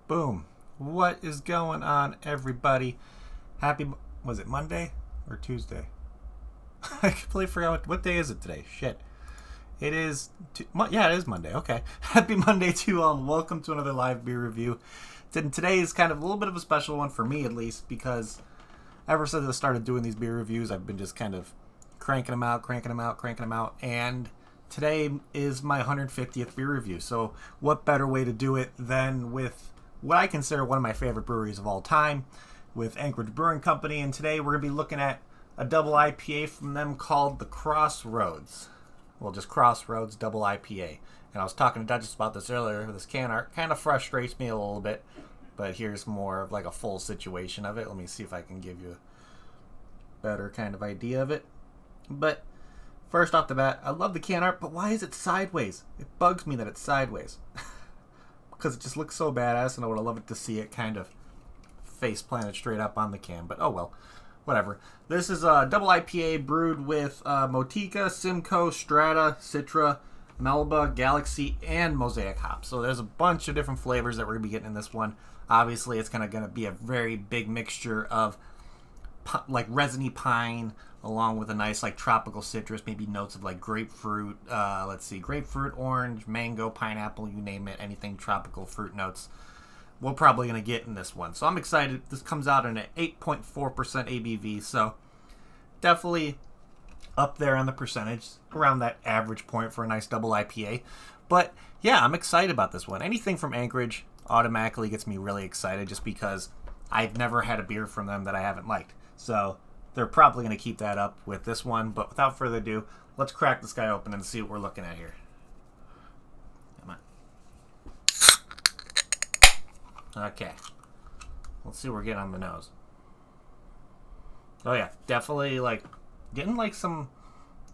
Boom. What is going on, everybody? Was it Monday or Tuesday? I completely forgot what day is it today. Shit. It is, it is Monday. Okay. Happy Monday to you all, and welcome to another live beer review. Today is kind of a little bit of a special one for me, at least, because ever since I started doing these beer reviews, I've been just kind of cranking them out, and today is my 150th beer review. So what better way to do it than with what I consider one of my favorite breweries of all time, with Anchorage Brewing Company. And today we're going to be looking at a double IPA from them called the Crossroads. Well, just Crossroads double IPA. And I was talking to Duchess about this earlier. This can art kind of frustrates me a little bit, but here's more of like a full situation of it. Let me see if I can give you a better kind of idea of it. But first off the bat, I love the can art, but why is it sideways? It bugs me that it's sideways. Because it just looks so badass, and I would have loved to see it kind of face planted straight up on the can. But oh well, whatever. This is a double IPA brewed with Motica, Simcoe, Strata, Citra, Melba, Galaxy, and Mosaic hops. So there's a bunch of different flavors that we're going to be getting in this one. Obviously, it's going to be a very big mixture of like resiny pine, along with a nice like tropical citrus, maybe notes of like grapefruit, grapefruit, orange, mango, pineapple, you name it, anything tropical fruit notes we're probably going to get in this one. So I'm excited. This comes out in an 8.4% ABV, so definitely up there on the percentage, around that average point for a nice double IPA. But yeah, I'm excited about this one. Anything from Anchorage automatically gets me really excited, just because I've never had a beer from them that I haven't liked. So they're probably going to keep that up with this one. But without further ado, let's crack this guy open and see what we're looking at here. Come on. Okay. Let's see what we're getting on the nose. Oh yeah, definitely getting some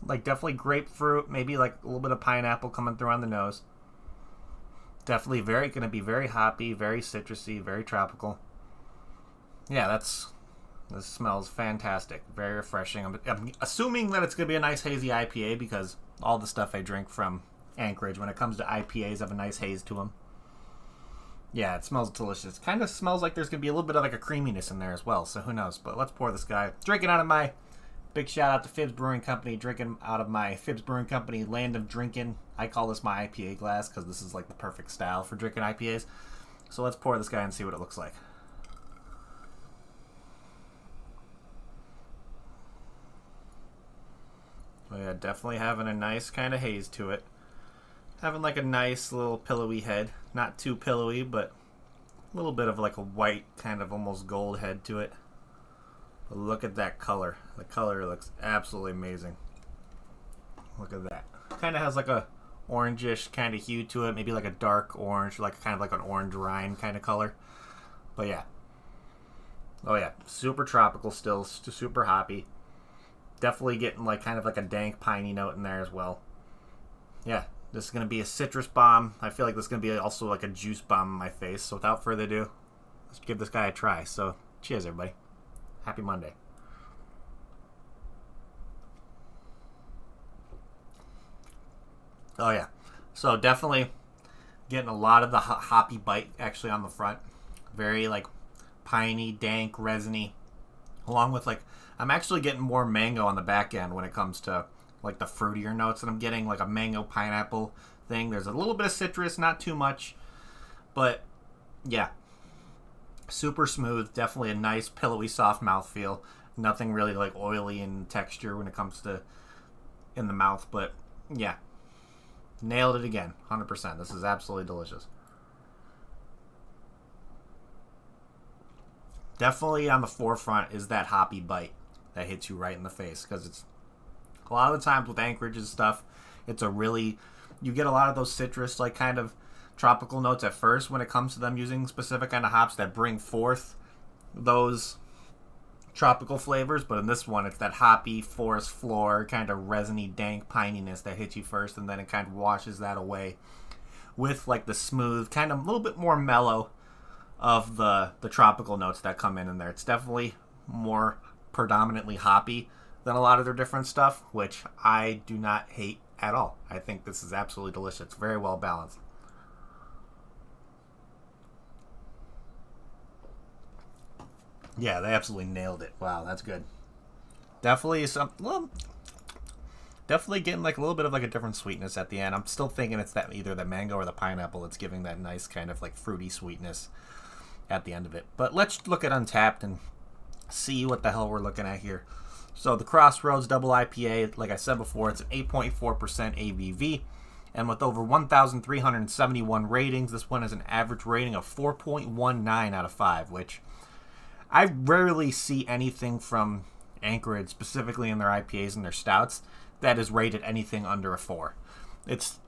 definitely grapefruit, maybe like a little bit of pineapple coming through on the nose. Definitely going to be very hoppy, very citrusy, very tropical. Yeah, this smells fantastic. Very refreshing. I'm assuming that it's going to be a nice hazy IPA, because all the stuff I drink from Anchorage, when it comes to IPAs, have a nice haze to them. Yeah, it smells delicious. Kind of smells like there's going to be a little bit of like a creaminess in there as well, so who knows. But let's pour this guy. Drinking out of my, big shout out to Phibbs Brewing Company, drinking out of my Phibbs Brewing Company Land of Drinking. I call this my IPA glass because this is like the perfect style for drinking IPAs. So let's pour this guy and see what it looks like. Oh yeah, definitely having a nice kind of haze to it. Having like a nice little pillowy head. Not too pillowy, but a little bit of like a white, kind of almost gold head to it. But look at that color. The color looks absolutely amazing. Look at that. Kind of has like a orangish kind of hue to it. Maybe like a dark orange, like kind of like an orange rind kind of color. But yeah. Oh yeah, super tropical still, super hoppy. Definitely getting like kind of like a dank piney note in there as well. Yeah, this is going to be a citrus bomb. I feel like this is going to be also like a juice bomb in my face. So without further ado, let's give this guy a try. So cheers, everybody. Happy Monday. Oh yeah, so definitely getting a lot of the hoppy bite actually on the front. Very like piney, dank, resiny, along with like I'm actually getting more mango on the back end when it comes to like the fruitier notes that I'm getting, like a mango pineapple thing. There's a little bit of citrus, not too much, but yeah, super smooth. Definitely a nice pillowy, soft mouthfeel. Nothing really like oily in texture when it comes to in the mouth, but yeah, nailed it again, 100%. This is absolutely delicious. Definitely on the forefront is that hoppy bite that hits you right in the face, because it's a lot of the times with Anchorage's stuff, you get a lot of those citrus like kind of tropical notes at first when it comes to them using specific kind of hops that bring forth those tropical flavors. But in this one, it's that hoppy forest floor kind of resiny dank pininess that hits you first, and then it kind of washes that away with like the smooth kind of a little bit more mellow of the tropical notes that come in there. It's definitely more predominantly hoppy than a lot of their different stuff, which I do not hate at all. I think this is absolutely delicious. It's very well balanced. Yeah, they absolutely nailed it. Wow, that's good. Definitely some. Well, definitely getting like a little bit of like a different sweetness at the end. I'm still thinking it's that either the mango or the pineapple that's giving that nice kind of like fruity sweetness at the end of it. But let's look at Untapped and see what the hell we're looking at here. So the Crossroads Double IPA, like I said before, it's an 8.4% ABV. And with over 1,371 ratings, this one has an average rating of 4.19 out of 5, which I rarely see anything from Anchorage, specifically in their IPAs and their stouts, that is rated anything under a 4. It's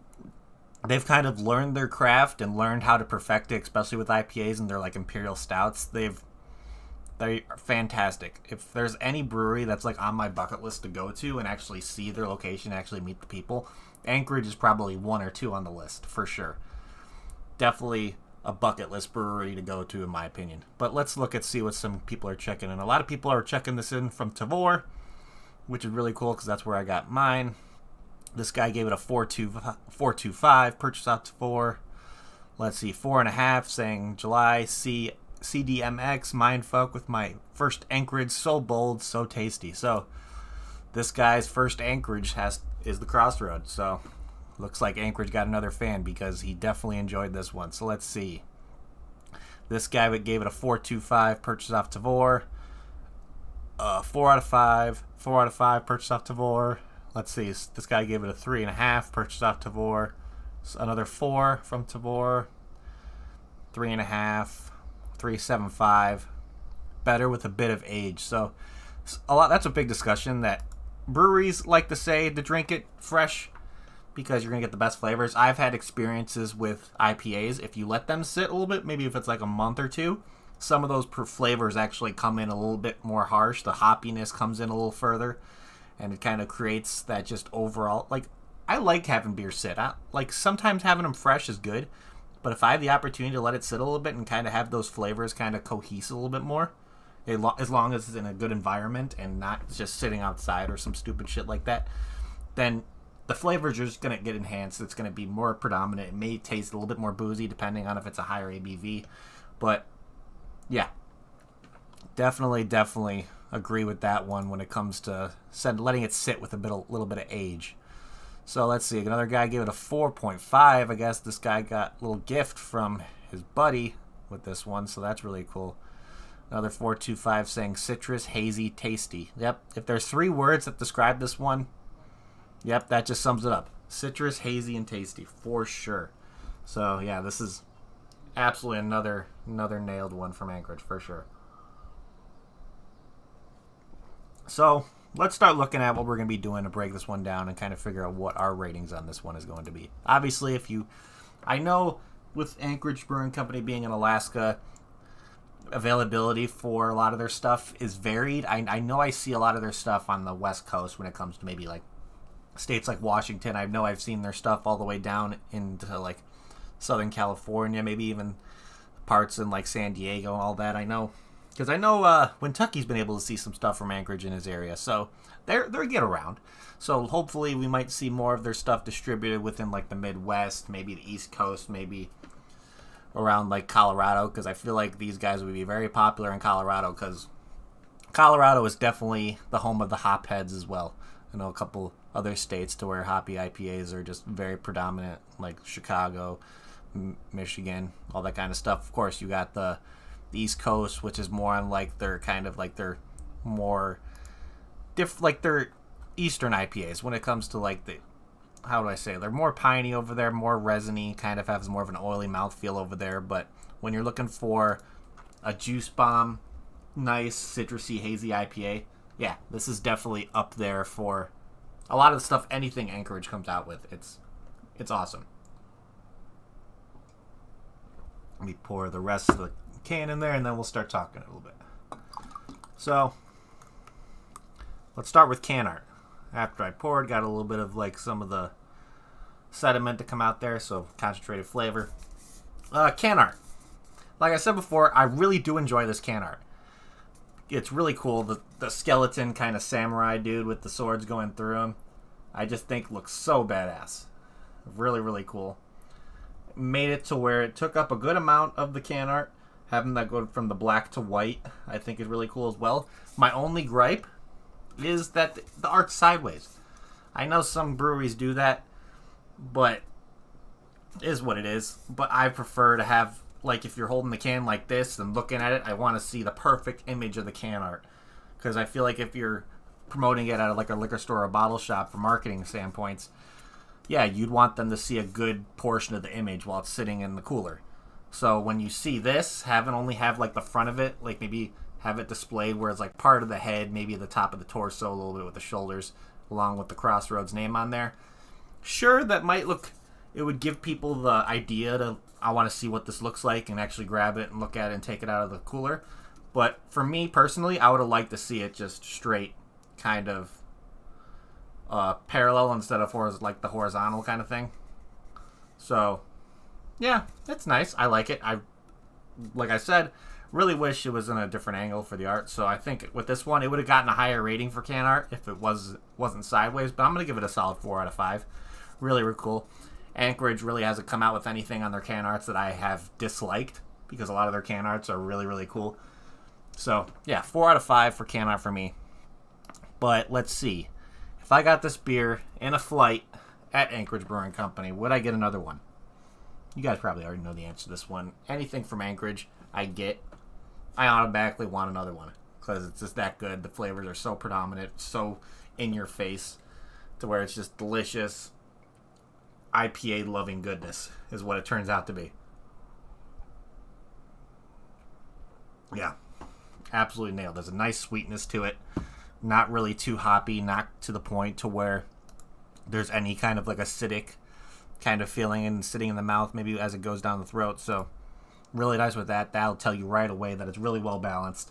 They've kind of learned their craft and learned how to perfect it, especially with IPAs and their like imperial stouts. They're fantastic. If there's any brewery that's like on my bucket list to go to and actually see their location, actually meet the people, Anchorage is probably 1 or 2 on the list for sure. Definitely a bucket list brewery to go to in my opinion. But let's look at see what some people are checking in. A lot of people are checking this in from Tavor, which is really cool because that's where I got mine. This guy gave it a 4.25. Purchase out Tavor. Let's see, 4.5, saying July CDMX Mindfuck with my first Anchorage, so bold, so tasty. So this guy's first Anchorage is the Crossroads. So looks like Anchorage got another fan because he definitely enjoyed this one. So let's see. This guy gave it a 4.25. Purchase off Tavor. 4 out of 5. 4 out of 5. Purchase off Tavor. Let's see. This guy gave it a 3.5. Purchase off Tavor. Another 4 from Tavor. 3.5. 3.75. Better with a bit of age. So that's a big discussion that breweries like to say to drink it fresh because you're going to get the best flavors. I've had experiences with IPAs. If you let them sit a little bit, maybe if it's like a month or two, some of those flavors actually come in a little bit more harsh. The hoppiness comes in a little further, and it kind of creates that just overall, like, I like having beer sit. Like, sometimes having them fresh is good, but if I have the opportunity to let it sit a little bit and kind of have those flavors kind of cohese a little bit more, as long as it's in a good environment and not just sitting outside or some stupid shit like that, then the flavors are just going to get enhanced. It's going to be more predominant. It may taste a little bit more boozy depending on if it's a higher ABV. But, yeah, definitely agree with that one when it comes to letting it sit with a little bit of age. So let's see. Another guy gave it a 4.5. I guess this guy got a little gift from his buddy with this one, so that's really cool. Another 4.25 saying citrus, hazy, tasty. Yep. If there's 3 words that describe this one, yep, that just sums it up. Citrus, hazy, and tasty for sure. So yeah, this is absolutely another nailed one from Anchorage for sure. So let's start looking at what we're going to be doing to break this one down and kind of figure out what our ratings on this one is going to be. Obviously, I know with Anchorage Brewing Company being in Alaska, availability for a lot of their stuff is varied. I know I see a lot of their stuff on the West Coast when it comes to maybe like states like Washington. I know I've seen their stuff all the way down into like Southern California, maybe even parts in like San Diego and all that. I know because I know Kentucky's been able to see some stuff from Anchorage in his area, so they're get around. So hopefully we might see more of their stuff distributed within like the Midwest, maybe the East Coast, maybe around like Colorado, because I feel like these guys would be very popular in Colorado because Colorado is definitely the home of the hop heads as well. I know a couple other states to where hoppy IPAs are just very predominant, like Chicago, Michigan, all that kind of stuff. Of course, you got the East Coast, which is more on like their kind of like their more like their Eastern IPAs when it comes to like the, how do I say, they're more piney over there, more resiny, kind of has more of an oily mouthfeel over there. But when you're looking for a juice bomb, nice citrusy hazy IPA, yeah, this is definitely up there for a lot of the stuff anything Anchorage comes out with. It's awesome. Let me pour the rest of the can in there and then we'll start talking a little bit. So let's start with can art. After I poured, got a little bit of like some of the sediment to come out there, so concentrated flavor. Can art. Like I said before, I really do enjoy this can art. It's really cool. The skeleton kind of samurai dude with the swords going through him, I just think looks so badass. Really, really cool. Made it to where it took up a good amount of the can art. Having that go from the black to white, I think is really cool as well. My only gripe is that the art's sideways. I know some breweries do that, but it is what it is. But I prefer to have, like, if you're holding the can like this and looking at it, I want to see the perfect image of the can art. Because I feel like if you're promoting it at like a liquor store or a bottle shop for marketing standpoints, yeah, you'd want them to see a good portion of the image while it's sitting in the cooler. So when you see this, only have like the front of it, like maybe have it displayed where it's like part of the head, maybe the top of the torso, a little bit with the shoulders, along with the Crossroads name on there. Sure, that might look, it would give people the idea to, I want to see what this looks like and actually grab it and look at it and take it out of the cooler. But for me personally, I would have liked to see it just straight, kind of parallel instead of like the horizontal kind of thing. So yeah, it's nice. I like it. Like I said, really wish it was in a different angle for the art. So I think with this one, it would have gotten a higher rating for can art if it wasn't sideways. But I'm going to give it a solid 4 out of 5. Really, really cool. Anchorage really hasn't come out with anything on their can arts that I have disliked, because a lot of their can arts are really, really cool. So yeah, 4 out of 5 for can art for me. But let's see. If I got this beer in a flight at Anchorage Brewing Company, would I get another one? You guys probably already know the answer to this one. Anything from Anchorage, I automatically want another one because it's just that good. The flavors are so predominant, so in your face, to where it's just delicious. IPA loving goodness is what it turns out to be. Yeah, absolutely nailed. There's a nice sweetness to it. Not really too hoppy, not to the point to where there's any kind of like acidic kind of feeling and sitting in the mouth maybe as it goes down the throat. So really nice with that. That'll tell you right away that it's really well balanced.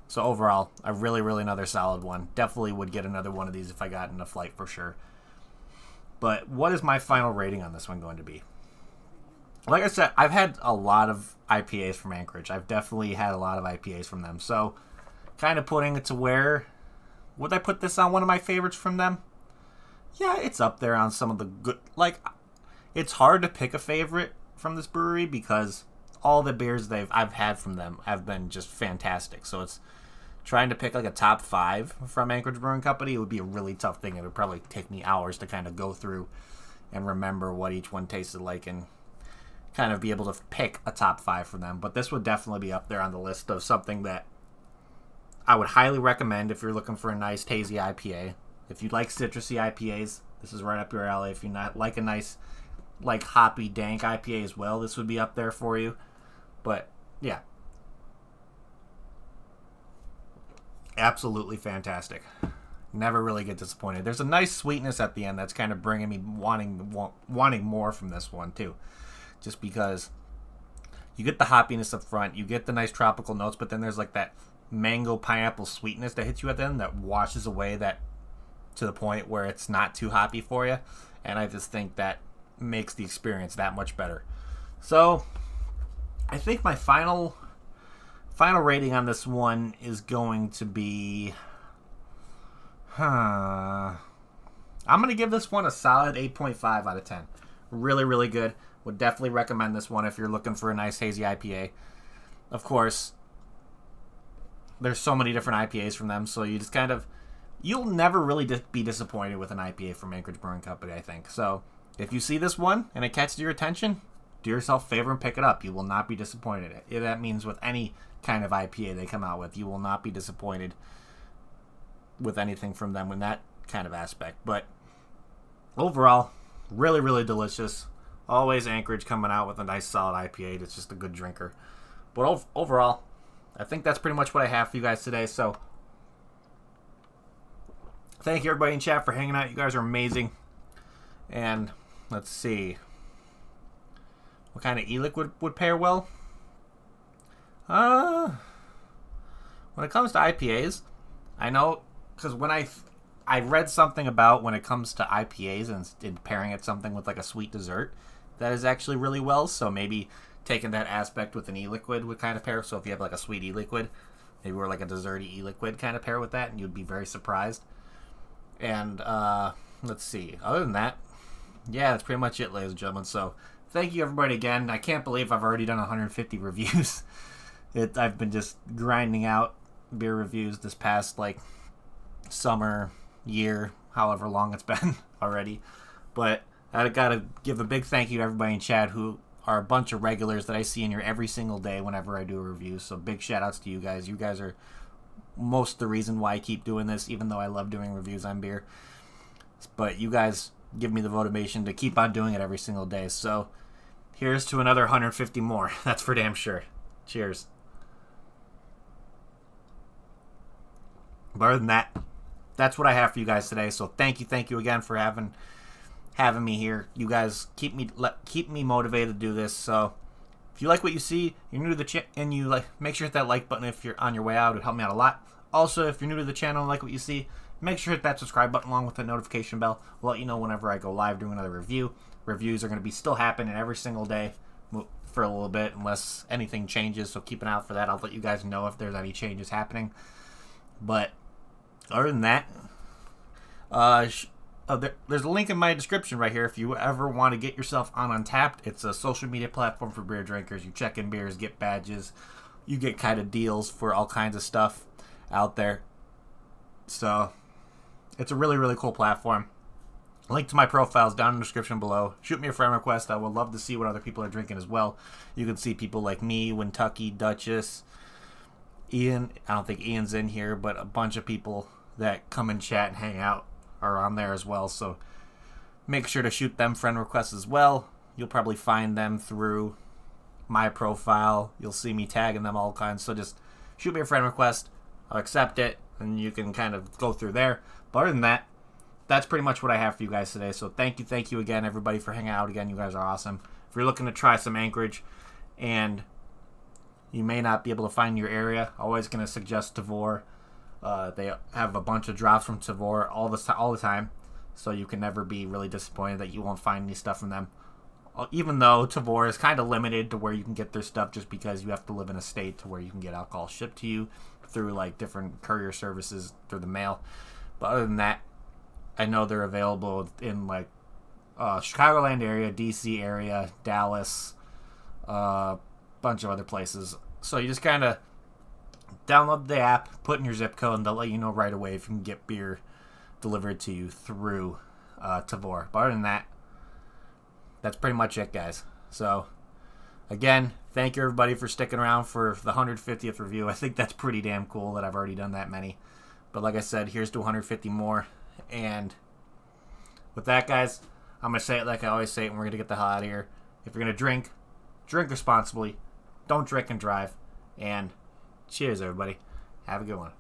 So overall, a really, really another solid one. Definitely would get another one of these if I got in a flight for sure. But what is my final rating on this one going to be? Like I said, I've had a lot of IPAs from Anchorage. I've definitely had a lot of IPAs from them. So kind of putting it to where, would I put this on one of my favorites from them? Yeah, it's up there on some of the good, like, it's hard to pick a favorite from this brewery because all the beers I've had from them have been just fantastic. So it's trying to pick like a top 5 from Anchorage Brewing Company. It would be a really tough thing. It would probably take me hours to kind of go through and remember what each one tasted like and kind of be able to pick a top 5 from them. But this would definitely be up there on the list of something that I would highly recommend if you're looking for a nice hazy IPA. If you like citrusy IPAs, this is right up your alley. If you not like a nice, like, hoppy, dank IPA as well, this would be up there for you. But yeah, absolutely fantastic. Never really get disappointed. There's a nice sweetness at the end that's kind of bringing me wanting more from this one too, just because you get the hoppiness up front, you get the nice tropical notes, but then there's like that mango pineapple sweetness that hits you at the end that washes away that to the point where it's not too hoppy for you, and I just think that makes the experience that much better. So I think my final rating on this one is going to be I'm going to give this one a solid 8.5 out of 10. Really, really good. Would definitely recommend this one if you're looking for a nice hazy IPA. Of course, there's so many different IPAs from them, so you just kind of, you'll never really be disappointed with an IPA from Anchorage Brewing Company, I think. So if you see this one and it catches your attention, do yourself a favor and pick it up. You will not be disappointed. That means with any kind of IPA they come out with, you will not be disappointed with anything from them in that kind of aspect. But overall, really, really delicious. Always Anchorage coming out with a nice solid IPA that's just a good drinker. But overall, I think that's pretty much what I have for you guys today. So thank you everybody in chat for hanging out. You guys are amazing. And let's see. What kind of e-liquid would pair well? When it comes to IPAs, I know, because when I read something about when it comes to IPAs and pairing it something with like a sweet dessert, that is actually really well. So maybe taking that aspect with an e-liquid would kind of pair. So if you have like a sweet e-liquid, maybe we're like a desserty e-liquid kind of pair with that, and you'd be very surprised. And let's see. Other than that, yeah, that's pretty much it, ladies and gentlemen. So thank you everybody again. I can't believe I've already done 150 reviews. I've been just grinding out beer reviews this past summer, year, however long it's been already. But I gotta give a big thank you to everybody in chat who are a bunch of regulars that I see in here every single day whenever I do a review. So big shout outs to you guys. You guys are most the reason why I keep doing this, even though I love doing reviews on beer. But you guys give me the motivation to keep on doing it every single day. So here's to another 150 more. That's for damn sure. Cheers. But other than that, that's what I have for you guys today. So thank you again for having me here. You guys keep me motivated to do this. So if you like what you see, you're new to the channel, and you make sure to hit that like button if you're on your way out. It would help me out a lot. Also, if you're new to the channel and like what you see, make sure to hit that subscribe button along with the notification bell. We'll let you know whenever I go live doing another review. Reviews are going to be still happening every single day for a little bit unless anything changes. So keep an eye out for that. I'll let you guys know if there's any changes happening. But other than that, there's a link in my description right here if you ever want to get yourself on Untapped. It's a social media platform for beer drinkers. You check in beers, get badges, you get kind of deals for all kinds of stuff out there. So it's a really, really cool platform. Link to my profile is down in the description below. Shoot me a friend request. I would love to see what other people are drinking as well. You can see people like me, Wintucky, Duchess, Ian. I don't think Ian's in here, but a bunch of people that come and chat and hang out are on there as well. So make sure to shoot them friend requests as well. You'll probably find them through my profile. You'll see me tagging them all kinds. So just shoot me a friend request. I'll accept it, and you can kind of go through there. But other than that, that's pretty much what I have for you guys today. So thank you again, everybody, for hanging out again. You guys are awesome. If you're looking to try some Anchorage and you may not be able to find your area, always going to suggest Tavour. They have a bunch of drops from Tavour all the time, so you can never be really disappointed that you won't find any stuff from them. Even though Tavour is kind of limited to where you can get their stuff, just because you have to live in a state to where you can get alcohol shipped to you through different courier services through the mail. But other than that, I know they're available in Chicagoland area, DC area, Dallas, bunch of other places. So you just kind of download the app, put in your zip code, and they'll let you know right away if you can get beer delivered to you through Tavour. But other than that, that's pretty much it, guys. So again, thank you everybody for sticking around for the 150th review. I think that's pretty damn cool that I've already done that many. But like I said, here's to 150 more. And with that, guys, I'm going to say it like I always say it, and we're going to get the hell out of here. If you're going to drink responsibly. Don't drink and drive. And cheers, everybody. Have a good one.